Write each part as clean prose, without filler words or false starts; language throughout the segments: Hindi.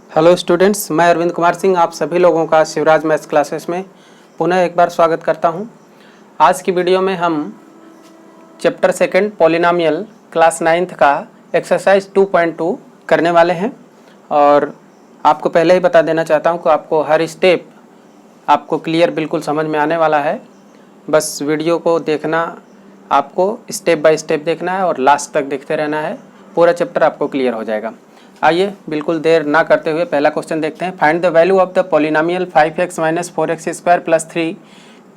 हेलो स्टूडेंट्स, मैं अरविंद कुमार सिंह आप सभी लोगों का शिवराज मैथ्स क्लासेस में पुनः एक बार स्वागत करता हूं। आज की वीडियो में हम chapter second polynomial class 9th का एक्सरसाइज 2.2 करने वाले हैं। और आपको पहले ही बता देना चाहता हूं कि आपको हर स्टेप आपको क्लियर बिल्कुल समझ में आने वाला है। बस वीडियो को देखना, आपको स्टेप बाय स्टेप देखना है और लास्ट तक देखते रहना है, पूरा चैप्टर आपको क्लियर हो जाएगा। आइए बिल्कुल देर ना करते हुए पहला क्वेश्चन देखते हैं। Find the value of the polynomial 5x - 4x square plus 3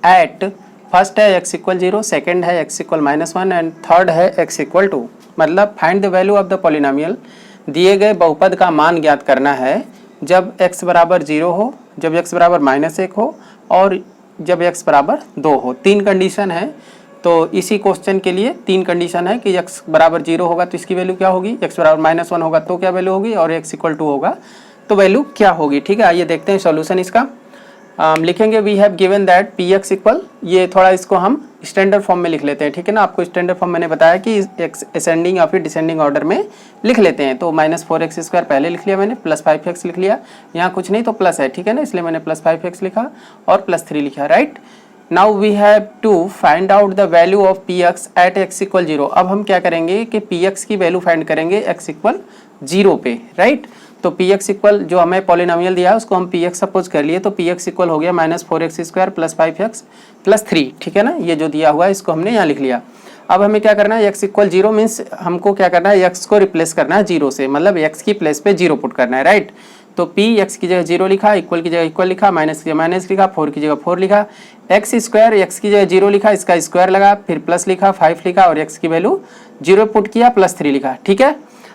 at first है x इक्वल 0, सेकेंड है x इक्वल -1 एंड थर्ड है x इक्वल 2। मतलब find the value of the polynomial, दिए गए बहुपद का मान ज्ञात करना है जब x बराबर 0 हो, जब x बराबर -1 हो और जब x बराबर 2 हो। तीन कंडीशन है, तो इसी क्वेश्चन के लिए तीन कंडीशन है कि x बराबर 0 होगा तो इसकी वैल्यू क्या होगी, x बराबर -1 होगा तो क्या वैल्यू होगी और x इक्वल 2 होगा तो वैल्यू क्या होगी। ठीक है, आइए देखते हैं सॉल्यूशन इसका। लिखेंगे we have given that P X equal, ये थोड़ा इसको हम स्टैंडर्ड फॉर्म में लिख लेते हैं। ठीक है ना, आपको स्टैंडर्ड फॉर्म मैंने बताया कि असेंडिंग या फिर डिसेंडिंग ऑर्डर में लिख लेते हैं। तो -4x स्क्वायर पहले लिख लिया मैंने, प्लस 5x लिख लिया, यहाँ कुछ नहीं तो प्लस है, ठीक है ना, इसलिए मैंने प्लस 5x लिखा और प्लस 3 लिखा, right. Now we have to find out the value of px at x equal 0। अब हम क्या करेंगे कि px की वैल्यू फाइंड करेंगे x इक्वल 0 पे, राइट। तो px इक्वल जो हमें पॉलिनोमियल दिया है उसको हम px सपोज कर लिए, तो px इक्वल हो गया -4x square plus 5x plus 3, ठीक है ना, ये जो दिया हुआ है इसको हमने यहाँ लिख लिया। अब हमें क्या करना है, x इक्वल 0 मीन्स हमको क्या करना है, x को रिप्लेस करना है 0 से, मतलब x की प्लेस पे 0 पुट करना है, राइट। तो p x की जगह 0 लिखा, इक्वल की जगह इक्वल लिखा, माइनस की जगह माइनस लिखा, 4 की जगह 4 लिखा, x स्क्वायर x की जगह 0 लिखा, इसका स्क्वायर लगा, फिर प्लस लिखा, 5 लिखा और x की वैल्यू 0 पुट किया, प्लस 3 लिखा, ठीक है।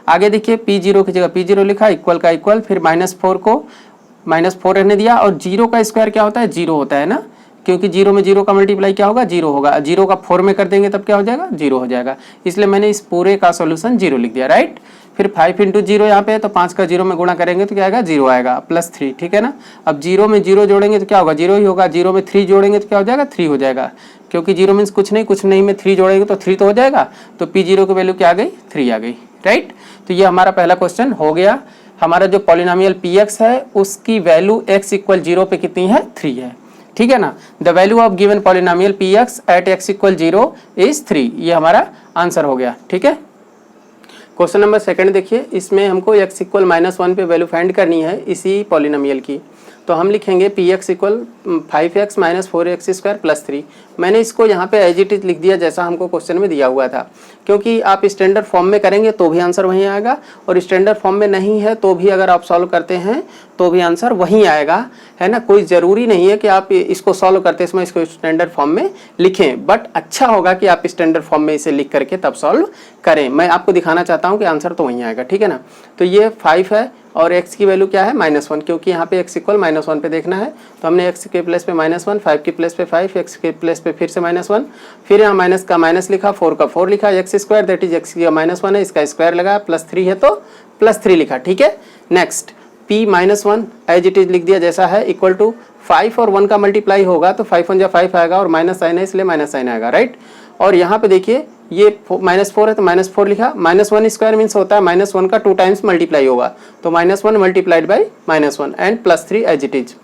आगे देखिए p0 की जगह p0 लिखा, इक्वल का इक्वल, फिर -4 को -4 रहने दिया और 0 का स्क्वायर क्या होता है, 0 होता है ना, क्योंकि 0 में 0 का मल्टीप्लाई क्या होगा, 0 होगा, 0 का 4 में कर देंगे तब क्या हो जाएगा, 0 हो जाएगा, इसलिए मैंने इस पूरे का सॉल्यूशन 0 लिख दिया, राइट। फिर 5 × 0 यहाँ पे है तो 5 का 0 में गुणा करेंगे तो क्या आएगा, 0 आएगा, प्लस 3, ठीक है ना। अब 0 में 0 जोड़ेंगे तो क्या होगा, 0 ही होगा, 0 में 3 जोड़ेंगे तो क्या हो जाएगा, 3 हो जाएगा, क्योंकि 0 मीन्स कुछ नहीं में 3 जोड़ेंगे तो 3 तो हो जाएगा, तो p0 की वैल्यू क्या आ गई, 3 आ गई, राइट। तो ये हमारा पहला क्वेश्चन हो गया। हमारा जो पॉलिनोमियल px है उसकी वैल्यू x इक्वल 0 पे कितनी है, 3 है, ठीक है ना। The value of given polynomial px at x equal 0 is 3, ये हमारा आंसर हो गया, ठीक है। क्वेश्चन नंबर सेकंड देखिए, इसमें हमको x इक्वल -1 पे वैल्यू फाइंड करनी है इसी पॉलिनोमियल की। तो हम लिखेंगे px equal 5x - 4x square plus 3। मैंने इसको यहाँ पे एज इट इज लिख दिया जैसा हमको क्वेश्चन में दिया हुआ था, क्योंकि आप स्टैंडर्ड फॉर्म में करेंगे तो भी आंसर वहीं आएगा और स्टैंडर्ड फॉर्म में नहीं है तो भी अगर आप सॉल्व करते हैं तो भी आंसर वहीं आएगा, है ना। कोई ज़रूरी नहीं है कि आप इसको सॉल्व करते समय इसको स्टैंडर्ड फॉर्म में लिखें, बट अच्छा होगा कि आप स्टैंडर्ड फॉर्म में इसे लिख करके तब सॉल्व करें। मैं आपको दिखाना चाहता हूँ कि आंसर तो वहीं आएगा, ठीक है ना। तो ये 5 है और x की वैल्यू क्या है, -1, क्योंकि यहाँ पे x इक्वल -1 पे देखना है, तो हमने x के प्लेस पे -1, 5 की प्लेस पे 5, x के प्लेस पे फिर से -1, फिर यहाँ माइनस का माइनस लिखा, 4 का 4 लिखा, x square that is x की -1 है, इसका स्क्वायर लगा, प्लस 3 है तो प्लस 3 लिखा, ठीक है। Next p -1 as it is लिख दिया जैसा है, इक्वल टू 5 और 1 का मल्टीप्लाई होगा तो 5 × 5 आएगा और माइनस साइन है इसलिए माइनस साइन आएगा, राइट। और यहाँ पे देखिए ये -4 है तो -4 लिखा, -1 स्क्वायर मीन्स होता है -1 का 2 टाइम्स मल्टीप्लाई होगा, तो -1 multiplied by -1 and plus 3 as it is.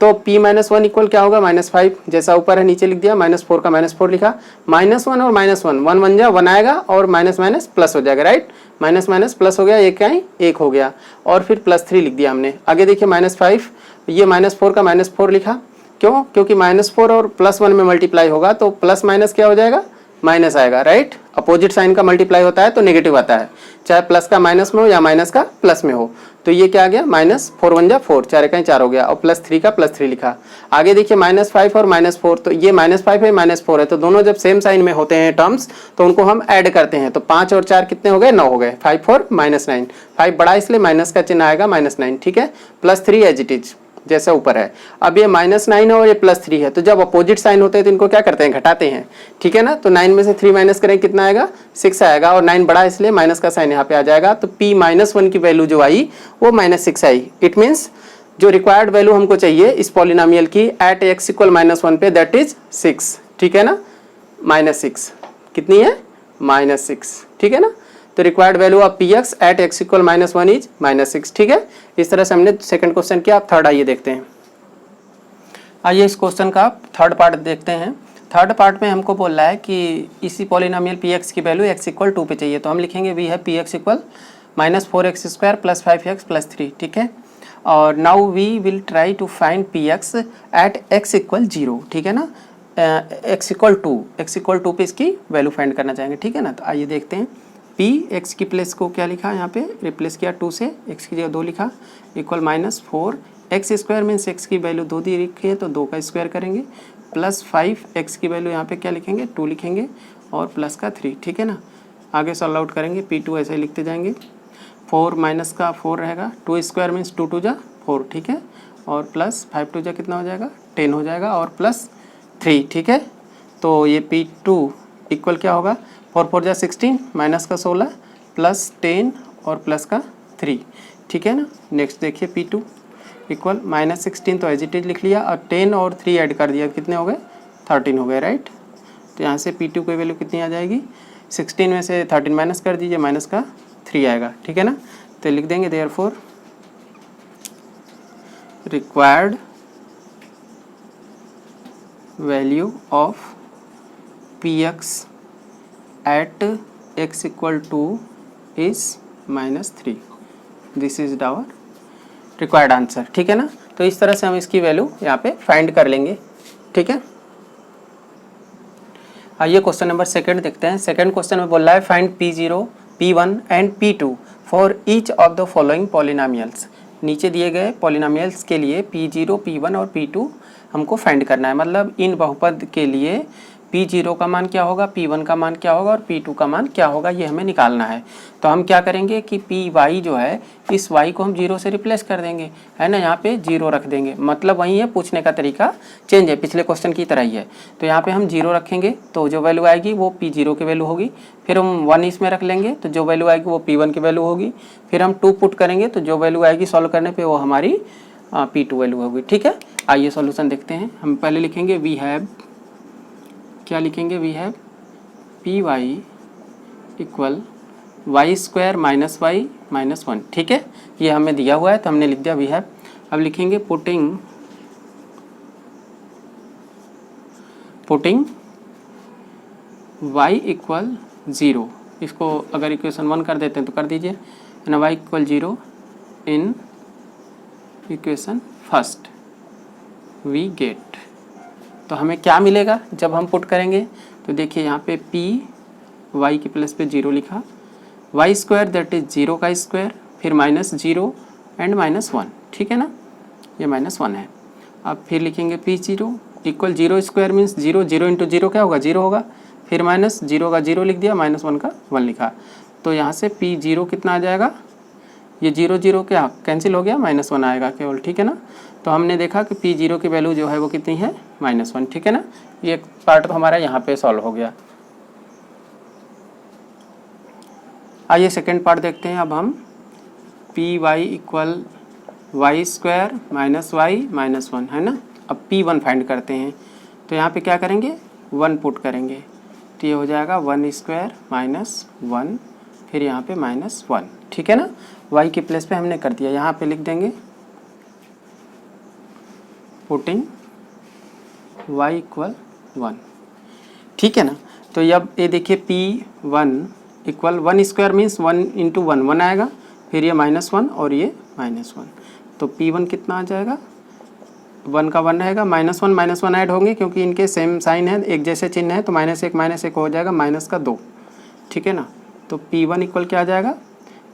तो p -1 इक्वल क्या होगा, -5, जैसा ऊपर है नीचे लिख दिया, -4 का -4 लिखा, -1 और -1 1 1 जा 1 आएगा और माइनस माइनस प्लस हो जाएगा, राइट। माइनस माइनस प्लस हो गया, एक का ही एक हो गया और फिर प्लस 3 लिख दिया हमने। आगे देखिए -5, ये -4 का -4 लिखा, क्यों, क्योंकि -4 और +1 में मल्टीप्लाई होगा तो प्लस माइनस क्या हो जाएगा, माइनस आएगा, राइट। अपोजिट साइन का मल्टीप्लाई होता है तो नेगेटिव आता है, चाहे प्लस का माइनस में हो या माइनस का प्लस में हो। तो ये क्या आ गया, -4 1 जा 4, 4 का 4 हो गया और प्लस 3 का प्लस 3 लिखा। आगे देखिए -5 और -4, तो ये -5 है -4 है, तो दोनों जब सेम साइन में होते हैं टर्म्स तो उनको हम ऐड करते हैं, तो 5 और 4 कितने हो गए, 9 हो गए, 5 4 -9, 5 बड़ा इसलिए माइनस का चिन्ह आएगा -9, ठीक है। प्लस 3 एज इट इज जैसा ऊपर है। अब ये -9 है और ये +3 है, तो जब अपोजिट साइन होते हैं तो इनको क्या करते हैं, घटाते हैं, ठीक है ना। तो 9 में से 3 माइनस करें कितना आएगा, 6 आएगा और 9 बड़ा इसलिए माइनस का साइन यहाँ पे आ जाएगा, तो p -1 की वैल्यू जो आई वो -6 आई। इट मीन्स जो रिक्वायर्ड वैल्यू हमको चाहिए इस पॉलिनोमियल की एट x इक्वल -1 पे दैट इज 6, ठीक है ना, -6 कितनी है, -6, ठीक है ना। तो required value of P X at X equal -1 is -6। ठीक है, इस तरह से हमने सेकंड क्वेश्चन किया। आप थर्ड आइए देखते हैं। आइए इस क्वेश्चन का थर्ड पार्ट देखते हैं। थर्ड पार्ट में हमको बोल रहा है कि इसी पॉलिनोमियल पी एक्स की वैल्यू x इक्वल 2 पे चाहिए। तो हम लिखेंगे वी है P X equal -4x² + 5x + 3। ठीक है, और now we will try to find P X at x equal 0। ठीक है ना, x इक्वल 2 पे इसकी वैल्यू फाइंड करना चाहेंगे। ठीक है ना, तो आइए देखते हैं। पी एक्स की प्लेस को क्या लिखा, यहाँ पे रिप्लेस किया 2 से, x की जगह 2 लिखा, इक्वल -4x² मीन्स x की वैल्यू 2 दी रखी है तो 2 का स्क्वायर करेंगे, प्लस 5x की वैल्यू यहाँ पे क्या लिखेंगे 2 लिखेंगे, और प्लस का 3। ठीक है ना, आगे सॉल्व आउट करेंगे, P2 ऐसे ही लिखते जाएंगे। 4 माइनस का 4 रहेगा, 2 स्क्वायर मीन्स 2 2 जा 4। ठीक है, और प्लस 5 2 जा कितना हो जाएगा 10 हो जाएगा, और प्लस 3। ठीक है, तो ये P2 इक्वल क्या होगा 4 4 जा 16, माइनस का 16, प्लस 10 और प्लस का 3। ठीक है ना, नेक्स्ट देखिए P2 इक्वल -16 तो एज इट इज लिख लिया, और 10 और 3 ऐड कर दिया, कितने हो गए 13 हो गए, राइट। तो यहाँ से P2 की वैल्यू कितनी आ जाएगी, 16 में से 13 माइनस कर दीजिए, माइनस का 3 आएगा। ठीक है ना, तो लिख देंगे therefore required value of P X at x equal 2 is -3। This is our required answer. ठीक है ना, तो इस तरह से हम इसकी वैल्यू यहाँ पे फाइंड कर लेंगे। ठीक है, आइए क्वेश्चन नंबर सेकंड देखते हैं। सेकंड क्वेश्चन में बोल रहा है find P0, P1 and P2 for each of the following polynomials. नीचे दिए गए पॉलिनोमियल्स के लिए P0, P1 और P2 हमको फाइंड करना है। मतलब इन बहुपद के लिए P0 का मान क्या होगा, P1 का मान क्या होगा और P2 का मान क्या होगा, ये हमें निकालना है। तो हम क्या करेंगे कि Py जो है इस y को हम 0 से रिप्लेस कर देंगे, है ना, यहाँ पे 0 रख देंगे। मतलब वही है, पूछने का तरीका चेंज है, पिछले क्वेश्चन की तरह ही है। तो यहाँ पे हम 0 रखेंगे तो जो वैल्यू आएगी वो P0 की वैल्यू होगी। फिर हम 1 इसमें रख लेंगे तो जो वैल्यू आएगी वो P1 की वैल्यू होगी। फिर हम 2 पुट करेंगे तो जो वैल्यू आएगी सॉल्व करने पर वो हमारी P2 वैल्यू होगी। ठीक है, आइए सॉल्यूशन देखते हैं। हम पहले लिखेंगे वी हैव, क्या लिखेंगे, we have P Y equal Y square minus Y minus 1। ठीक है, ये हमें दिया हुआ है तो हमने लिख दिया वी हैव। अब लिखेंगे पुटिंग वाई इक्वल 0। इसको अगर इक्वेशन 1 कर देते हैं तो कर दीजिए ना, Y equal 0 in equation first we get. तो हमें क्या मिलेगा जब हम पुट करेंगे, तो देखिए यहाँ पे P y की प्लेस पे 0 लिखा, वाई स्क्वायर दैट इज 0 का स्क्वायर, फिर -0 एंड -1। ठीक है ना, ये -1 है। अब फिर लिखेंगे P0 equal 0 square means 0, 0 into 0 क्या होगा 0 होगा, फिर -0 का 0 लिख दिया, -1 का 1 लिखा। तो यहाँ से P0 कितना आ जाएगा, ये 0 0 क्या कैंसिल हो गया, -1 आएगा केवल। ठीक है ना, तो हमने देखा कि P0 की वैल्यू जो है वो कितनी है -1। ठीक है ना, ये पार्ट तो हमारा यहाँ पे सॉल्व हो गया। आइए सेकेंड पार्ट देखते हैं। अब हम Py equal Y square minus Y minus 1, है ना। अब P1 फाइंड करते हैं, तो यहाँ पे क्या करेंगे 1 पुट करेंगे, तो ये हो जाएगा 1 स्क्वायर माइनस 1, फिर यहाँ पे -1। ठीक है ना, y की प्लेस पे हमने कर दिया, यहाँ पे लिख देंगे पुटिंग y इक्वल 1। ठीक है ना, तो अब ये देखिए P1 equal 1 square means 1 into 1 1 आएगा, फिर ये -1 और ये -1, तो P1 कितना आ जाएगा, 1 का 1 रहेगा, -1 ऐड होंगे क्योंकि इनके सेम साइन है, एक जैसे चिन्ह है, तो -1 हो जाएगा माइनस का 2। ठीक है ना, तो P1 इक्वल क्या आ जाएगा,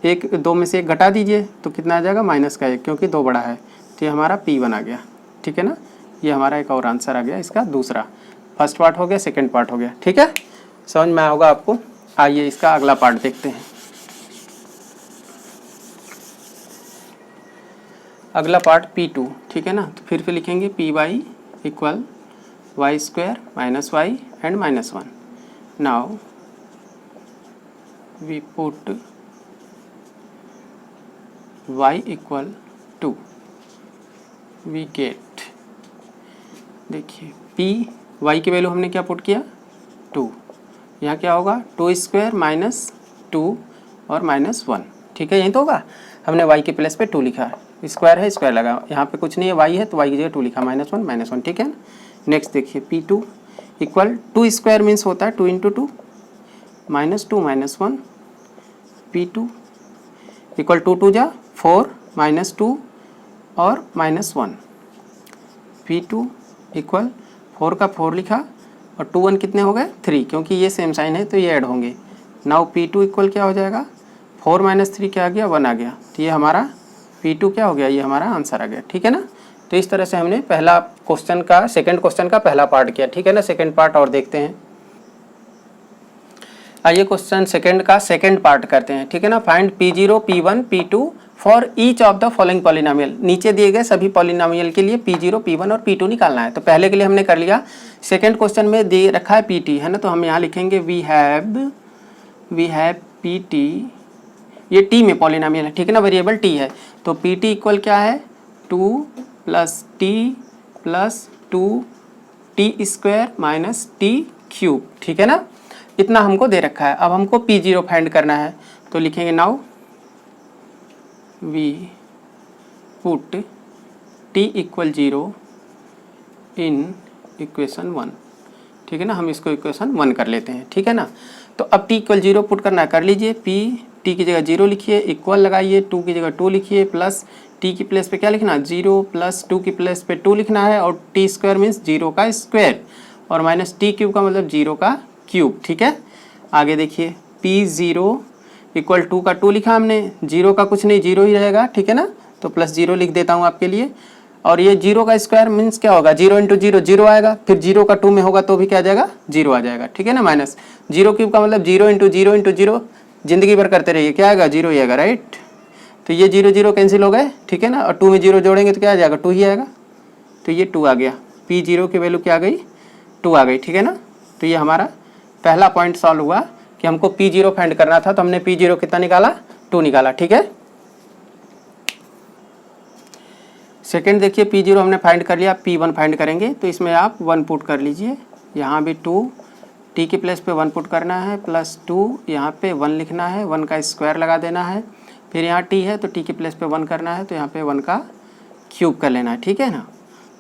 1 2 में से 1 घटा दीजिए तो कितना आ जाएगा -1, क्योंकि 2 बड़ा है, तो ये हमारा P1 आ गया। ठीक है ना, ये हमारा एक और आंसर आ गया इसका दूसरा। फर्स्ट पार्ट हो गया, सेकंड पार्ट हो गया। ठीक है, समझ में होगा आपको। आइए इसका अगला पार्ट देखते हैं। अगला पार्ट P2। ठीक है ना, तो फिर लिखेंगे Py equal Y square minus Y and -1। Now we put y equal 2, we get, देखिए y की वैल्यू हमने क्या पुट किया 2, यहाँ क्या होगा 2 स्क्वायर माइनस 2 और -1, ठीक है, यही तो होगा। हमने y के प्लेस पे 2 लिखा, स्क्वायर है स्क्वायर लगा, यहाँ पे कुछ नहीं है y है तो y की जगह 2 लिखा, -1, ठीक है ना। नेक्स्ट देखिए P2 इक्वल 2 स्क्वायर मीन्स होता है 2 × 2, -2 -1, P2 इक्वल 2 2 जा 4, -2 और -1, P2 इक्वल 4 का 4 लिखा और 2 1 कितने हो गए 3, क्योंकि ये सेम साइन है तो ये ऐड होंगे। नाउ P2 इक्वल क्या हो जाएगा 4 - 3 क्या आ गया 1 आ गया, तो ये हमारा P2 क्या हो गया, ये हमारा आंसर आ गया, ठीक है ना। तो इस तरह से हमने पहला क्वेश्चन का सेकंड क्वेश्चन का पहला पार्ट किया, ठीक है ना। सेकंड पार्ट और देखते हैं। आइए क्वेश्चन सेकंड का सेकंड पार्ट करते हैं, ठीक है ना। Find P0 P1 P2 for each of the following polynomial. नीचे दिए गए सभी पॉलिनोमियल के लिए P0 P1 और P2 निकालना है। तो पहले के लिए हमने कर लिया, सेकंड क्वेश्चन में दे रखा है PT, है ना, तो हम यहाँ लिखेंगे वी हैव PT, ये T में पॉलिनोमियल है, ठीक है ना, वेरिएबल T है। तो PT इक्वल क्या है 2 + T + 2T² - T³, ठीक है ना। इतना हमको दे रखा है। अब हमको P0 फाइंड करना है, तो लिखेंगे now we put T = 0 in equation 1, ठीक है ना। हम इसको इक्वेशन 1 कर लेते हैं, ठीक है ना। तो अब T = 0 पुट करना है, कर लीजिए। T की जगह 0 लिखिए, इक्वल लगाइए, 2 की जगह 2 लिखिए, प्लस T की प्लेस पे क्या लिखना 0 प्लस 2 की प्लेस पे 2 लिखना है, और T² मीन्स 0 का स्क्वायर और -T³ का मतलब 0 का क्यूब, ठीक है। आगे देखिए P0 इक्वल 2 का 2 लिखा हमने, 0 का कुछ नहीं 0 ही रहेगा, ठीक है ना। तो +0 लिख देता हूँ आपके लिए। और ये 0 का स्क्वायर मीन्स क्या होगा 0 × 0 0 आएगा, फिर 0 का 2 में होगा तो भी क्या आ जाएगा 0 आ जाएगा, ठीक है ना। -0³ का मतलब 0 × 0 × 0 जिंदगी भर करते रहिए, क्या आएगा 0 ही आएगा, राइट। तो ये 0 0 कैंसिल हो गए, ठीक है ना, और 2 में 0 जोड़ेंगे तो क्या आ जाएगा 2 ही आएगा, तो ये 2 आ गया। P0 की वैल्यू क्या आ गई 2 आ गई, ठीक है ना। तो ये हमारा पहला पॉइंट सॉल्व हुआ कि हमको P0 फाइंड करना था, तो हमने P0 कितना निकाला 2 निकाला, ठीक है। सेकंड देखिए P0 हमने फाइंड कर लिया, P1 फाइंड करेंगे, तो इसमें आप 1 पुट कर लीजिए, यहाँ भी 2, T की प्लेस पे 1 पुट करना है, +2 यहाँ पे 1 लिखना है, 1 का स्क्वायर लगा देना है, फिर यहाँ T है तो T की प्लेस पे 1 करना है, तो यहाँ पे 1 का क्यूब कर लेना है, ठीक है ना।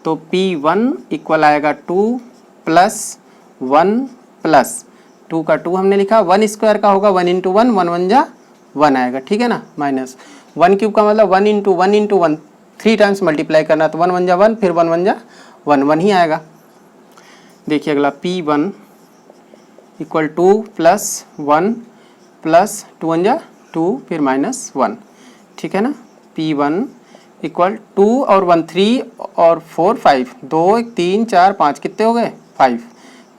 तो P1 इक्वल आएगा 2 + 1 + 2 का 2 हमने लिखा, 1 स्क्वायर का होगा 1 × 1, 1 1 जा 1 आएगा, ठीक है ना, -1³ का मतलब 1 × 1 × 1 3 टाइम्स मल्टीप्लाई करना, तो 1 1 जा 1, फिर 1 1 जा 1 1 ही आएगा। देखिए अगला P1 इक्वल 2 + 1 + 2 1 जा 2, फिर -1, ठीक है ना। P1 इक्वल 2 और 1 3 और 4 5, 2 1 3 4 5 कितने हो गए 5,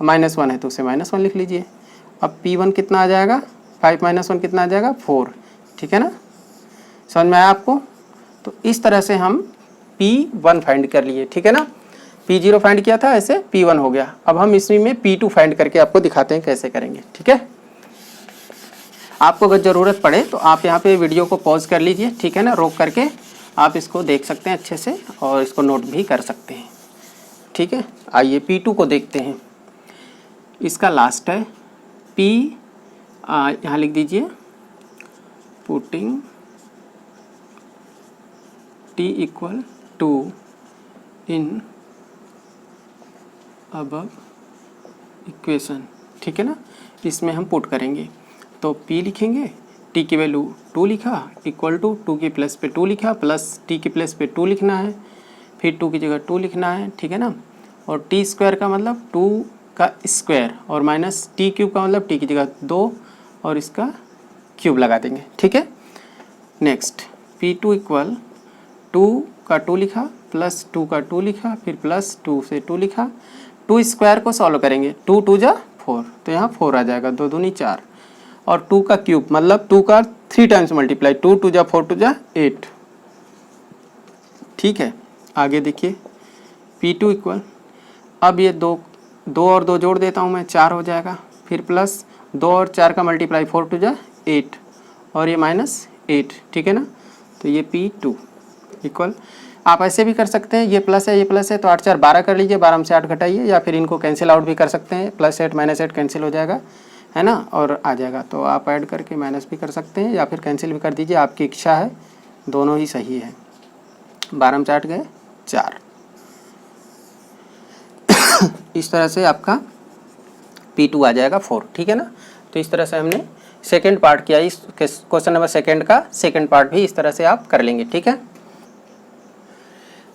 -1 है तो उसे -1 लिख लीजिए। अब P1 कितना आ जाएगा 5 - 1 कितना आ जाएगा 4, ठीक है ना। समझ में आया आपको। तो इस तरह से हम P1 फाइंड कर लिए, ठीक है ना। P0 फाइंड किया था, ऐसे P1 हो गया। अब हम इसमें P2 फाइंड करके आपको दिखाते हैं कैसे करेंगे, ठीक है। आपको अगर ज़रूरत पड़े तो आप यहाँ पे वीडियो को पॉज कर लीजिए, ठीक है ना, रोक करके आप इसको देख सकते हैं अच्छे से और इसको नोट भी कर सकते हैं, ठीक है। आइए P2 को देखते हैं। इसका लास्ट है यहाँ लिख दीजिए putting T = 2 in above equation, ठीक है ना। इसमें हम पुट करेंगे, तो P लिखेंगे, T की वैल्यू 2 लिखा, इक्वल टू 2 की प्लेस पे 2 लिखा, प्लस T की प्लेस पे 2 लिखना है, फिर 2 की जगह 2 लिखना है, ठीक है ना। और T² का मतलब 2 का स्क्वायर और -T³ का मतलब T की जगह 2 और इसका क्यूब लगा देंगे, ठीक है। नेक्स्ट P2 इक्वल 2 का 2 लिखा, प्लस 2 का 2 लिखा, फिर प्लस 2 से 2 लिखा, 2 स्क्वायर को सॉल्व करेंगे, 2 2 जा 4, तो यहाँ 4 आ जाएगा, 2 दूनी 4, और 2 का क्यूब मतलब 2 का 3 टाइम्स मल्टीप्लाई, 2 2 जा 4 2 जा 8, ठीक है। आगे देखिए P2 इक्वल, अब ये 2 और 2 जोड़ देता हूँ मैं, 4 हो जाएगा, फिर प्लस 2 और 4 का मल्टीप्लाई 4 2 जा 8 और ये -8, ठीक है ना। तो ये P2 इक्वल, आप ऐसे भी कर सकते हैं, ये प्लस है ये प्लस है तो 8 4 12 कर लीजिए, 12 में से 8 घटाइए, या फिर इनको कैंसिल आउट भी कर सकते हैं, +8 -8 कैंसिल हो जाएगा, है ना, और आ जाएगा। तो आप ऐड करके माइनस भी कर सकते हैं या फिर कैंसिल भी कर दीजिए, आपकी इच्छा है, दोनों ही सही है। 12 में 8 गए 4। इस तरह से आपका P2 आ जाएगा 4, ठीक है ना। तो इस तरह से हमने सेकंड पार्ट किया। इस क्वेश्चन नंबर सेकंड का सेकंड पार्ट भी इस तरह से आप कर लेंगे, ठीक है।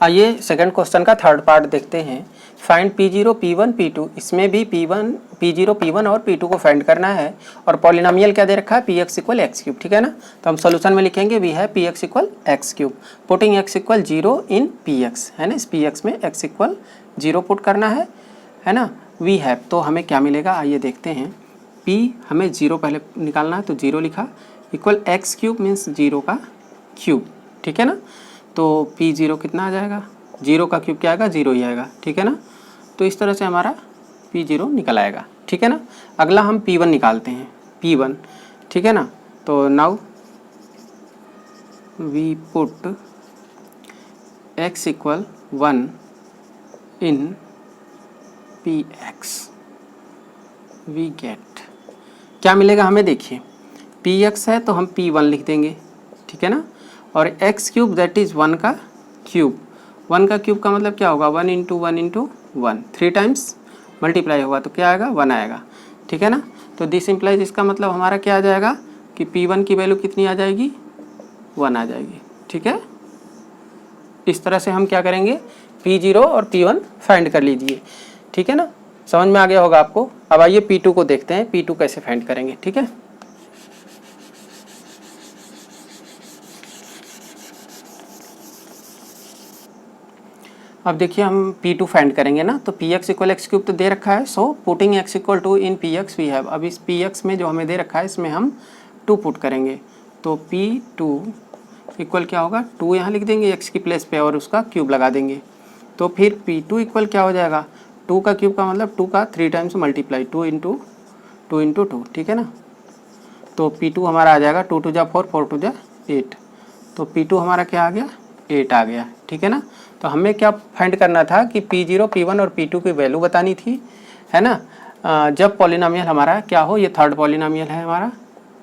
आइए सेकंड क्वेश्चन का थर्ड पार्ट देखते हैं। Find P0 P1 P2। इसमें भी P0 P1 और P2 को फाइंड करना है और पॉलिनोमियल क्या दे रखा है, px इक्वल एक्स क्यूब, ठीक है ना। तो हम सोल्यूशन में लिखेंगे वी है px equal x cube, putting x equal 0 इन px, है ना। इस px में x इक्वल 0 पुट करना है ना। वी हैव, तो हमें क्या मिलेगा आइए देखते हैं। p हमें 0 पहले निकालना है, तो 0 लिखा, इक्वल एक्स क्यूब मीन्स 0 का क्यूब, ठीक है ना। तो P0 कितना आ जाएगा, 0 का क्यूब क्या आएगा, 0 ही आएगा, ठीक है ना। तो इस तरह से हमारा P0 निकल आएगा, ठीक है ना। अगला हम P1 निकालते हैं, P1, ठीक है ना। तो now we put x equal 1 in Px, we get क्या मिलेगा हमें, देखिए Px है तो हम P1 लिख देंगे, ठीक है ना। और x क्यूब दैट इज़ 1 का क्यूब, 1 का क्यूब का मतलब क्या होगा, 1 इंटू 1 इंटू 1, 3 टाइम्स मल्टीप्लाई होगा तो क्या आएगा, 1 आएगा, ठीक है ना। तो दिस इम्प्लाइज, इसका मतलब हमारा क्या आ जाएगा कि P1 की वैल्यू कितनी आ जाएगी, 1 आ जाएगी, ठीक है। इस तरह से हम क्या करेंगे, P0 और P1 फाइंड कर लीजिए, ठीक है ना। समझ में आ गया होगा आपको। अब आइए P2 को देखते हैं, P2 कैसे फाइंड करेंगे, ठीक है। अब देखिए हम P2 फाइंड करेंगे ना, तो Px इक्वल एक्स क्यूब तो दे रखा है, so putting x equal two in Px we have. अब इस Px में जो हमें दे रखा है इसमें हम 2 पुट करेंगे, तो P2 इक्वल क्या होगा, 2 यहाँ लिख देंगे x की प्लेस पे और उसका क्यूब लगा देंगे। तो फिर P2 इक्वल क्या हो जाएगा, 2 का क्यूब का मतलब 2 का 3 टाइम्स मल्टीप्लाई, 2 इंटू 2, ठीक है ना। तो P2 हमारा आ जाएगा 2 2 जा 4, 4 2 जा 8, तो P2 हमारा क्या आ गया, 8 आ गया, ठीक है ना। तो हमें क्या फाइंड करना था कि P0 P1 और P2 की वैल्यू बतानी थी, है ना। जब पॉलिनोमियल हमारा क्या हो, ये थर्ड पॉलिनोमियल है हमारा,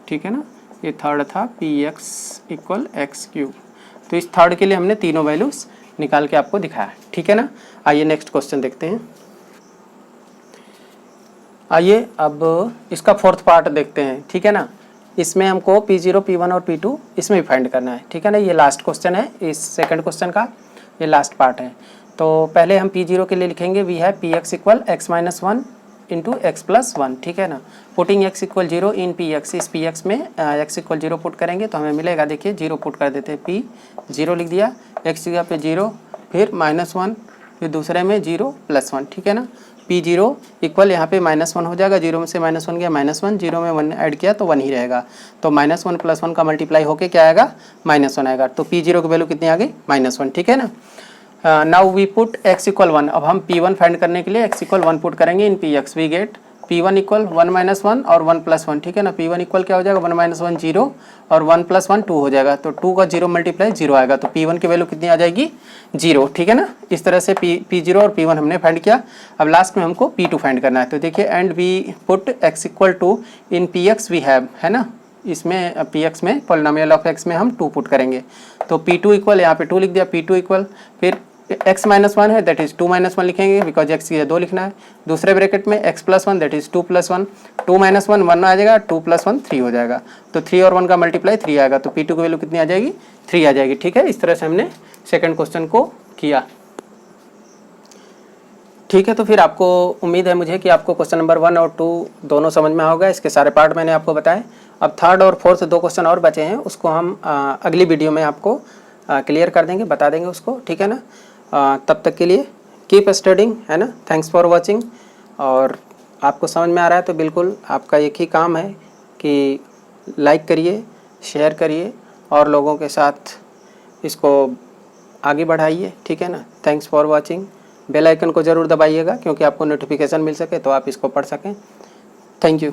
ठीक है ना। ये थर्ड था Px इक्वल एक्स क्यूब, तो इस थर्ड के लिए हमने तीनों वैल्यूज निकाल के आपको दिखाया, ठीक है ना। आइए नेक्स्ट क्वेश्चन देखते हैं। आइए अब इसका फोर्थ पार्ट देखते हैं, ठीक है ना। इसमें हमको P0 P1 और P2 इसमें भी फाइंड करना है, ठीक है ना। ये लास्ट क्वेश्चन है, इस सेकंड क्वेश्चन का ये लास्ट पार्ट है। तो पहले हम P0 के लिए लिखेंगे वी है Px equal x minus 1 into x plus 1, ठीक है ना। पुटिंग x इक्वल 0 इन Px, इस Px में x इक्वल 0 पुट करेंगे तो हमें मिलेगा, देखिए 0 पुट कर देते हैं, P0 लिख दिया, x जगह पे 0, फिर -1, फिर दूसरे में 0 + 1, ठीक है ना। P0 इक्वल यहाँ पे -1 हो जाएगा, 0 में से -1 गया -1, 0 में 1 ऐड किया तो 1 ही रहेगा। तो -1 + 1 का मल्टीप्लाई होके क्या आएगा, -1 आएगा। तो P0 की वैल्यू कितनी आ गई, -1, ठीक है ना। Now we put x equal 1। अब हम P1 फाइंड करने के लिए x इक्वल 1 पुट करेंगे in Px, we get P1 equal 1 - 1 और 1 + 1, ठीक है ना। P1 इक्वल क्या हो जाएगा, 1 - 1 0 और 1 + 1 2 हो जाएगा, तो 2 का 0 मल्टीप्लाई 0 आएगा, तो P1 की वैल्यू कितनी आ जाएगी, 0, ठीक है ना। इस तरह से P0 और P1 हमने फाइंड किया। अब लास्ट में हमको P2 फाइंड करना है, तो देखिए and we put x equal two in Px we have, है ना। इसमें Px में पॉलिनोमियल ऑफ x में हम 2 पुट करेंगे, तो P2 इक्वल यहाँ पे 2 लिख दिया, P2 इक्वल फिर x माइनस 1 है दैट इज़ 2 - 1 लिखेंगे बिकॉज x की 2 लिखना है, दूसरे ब्रैकेट में x + 1 दैट इज़ 2 + 1, 2 - 1 1 आ जाएगा, 2 + 1 3 हो जाएगा, तो 3 और 1 का मल्टीप्लाई 3 आएगा, तो P2 की वैल्यू कितनी आ जाएगी, 3 आ जाएगी, ठीक है। इस तरह से हमने सेकंड क्वेश्चन को किया, ठीक है। तो फिर आपको उम्मीद है मुझे कि आपको क्वेश्चन नंबर 1 और 2 दोनों समझ में होगा, इसके सारे पार्ट मैंने आपको बताए। अब थर्ड और फोर्थ 2 क्वेश्चन और बचे हैं, उसको हम अगली वीडियो में आपको क्लियर कर देंगे, बता देंगे उसको, ठीक है ना। तब तक के लिए कीप स्टडिंग, है ना। Thanks for watching. और आपको समझ में आ रहा है तो बिल्कुल आपका एक ही काम है कि लाइक करिए, शेयर करिए और लोगों के साथ इसको आगे बढ़ाइए, ठीक है ना। Thanks for watching. Bell icon को ज़रूर दबाइएगा क्योंकि आपको नोटिफिकेशन मिल सके तो आप इसको पढ़ सकें। Thank you.